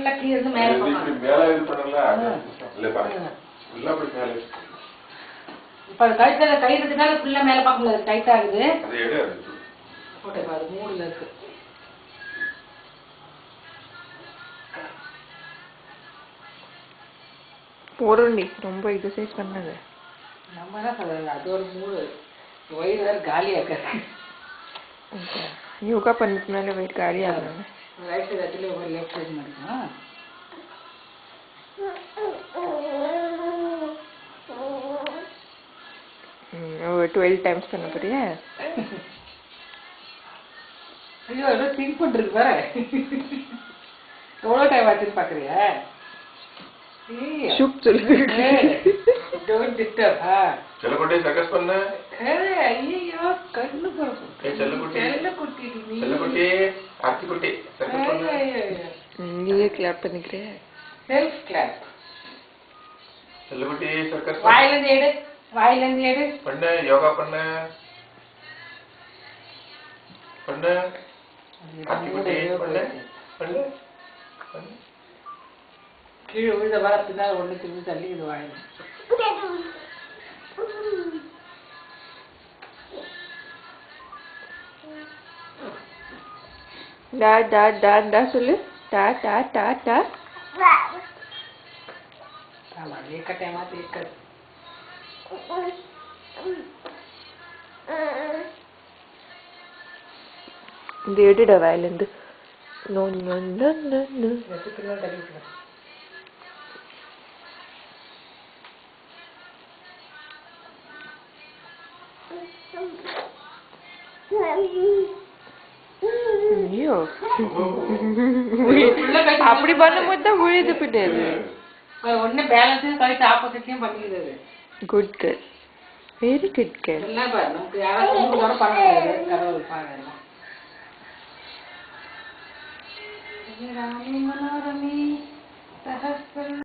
ஃபுல்லா கீழ இருந்து மேல போறோம் மேல இது பண்ணல இல்ல பாருங்க ஃபுல்லா அப்படி மேல இப்ப கழுத்துல கயிறுனால ஃபுல்லா மேல பார்க்க முடியாது டைட் ஆகுது அது எடு போட்டே பாரு மூணுல இருக்கு போறோண்டி ரொம்ப எக்ஸர்சைஸ் பண்ணாத நம்ம என்ன சொல்றது அது ஒரு மூணு வயிறு வேற காலியா இருக்கு யோகா பண்ணதுனால வயிறு காலியா ஆகுது ரைட் சைடு அதுல ஒரு லெஃப்ட் சைடு மட்டும் ஒரு 12 டைம்ஸ் பண்ண போறியா ஐயோ ஏதோ திங்க் பண்றது வேற எவ்வளவு டைம் ஆச்சுன்னு பாக்குறியா சுப் சொல்லு டோன்ட் டிஸ்டர்ப் செல்லக்குட்டி சர்க்கஸ் பண்ணு ஐயோ கண்ணு போறோம் செல்லக்குட்டி ஆர்த்தி குட்டி சர்க்கஸ் பண்ணு நீயே கிளாப் பண்ணிக்கிறியா செல்ஃப் கிளாப் செல்லக்குட்டி சர்க்கஸ் வாயில இருந்து எடு பண்ணு யோகா பண்ணு ஆர்த்தி குட்டி பண்ணு பண்ணு பண்ணு கீழே விழுத வர பின்னால் ஒண்ணு திரும்பி தள்ளி இது வாயில டா டா டா டா சொல்லு டா டா டா டா ஆமா ஏக்கட்டேமா தேக்க இது எடுடா வாயில இருந்து no no no no no பின்னால் தள்ளி விட்டுறேன் ஐயோ அப்படி பண்ணும்போது தான் விழுது பின்னாது ஒண்ணு பேலன்ஸ் கழிச்சு ஆப்போசிட்லயும் பண்ணிக்கிறது good girl very good girl எல்லாம் பாரு நமக்கு யாராவது பண்ண முடியாது கடவுள் பாருங்க ராமி மனோரமி சஹஸ்ர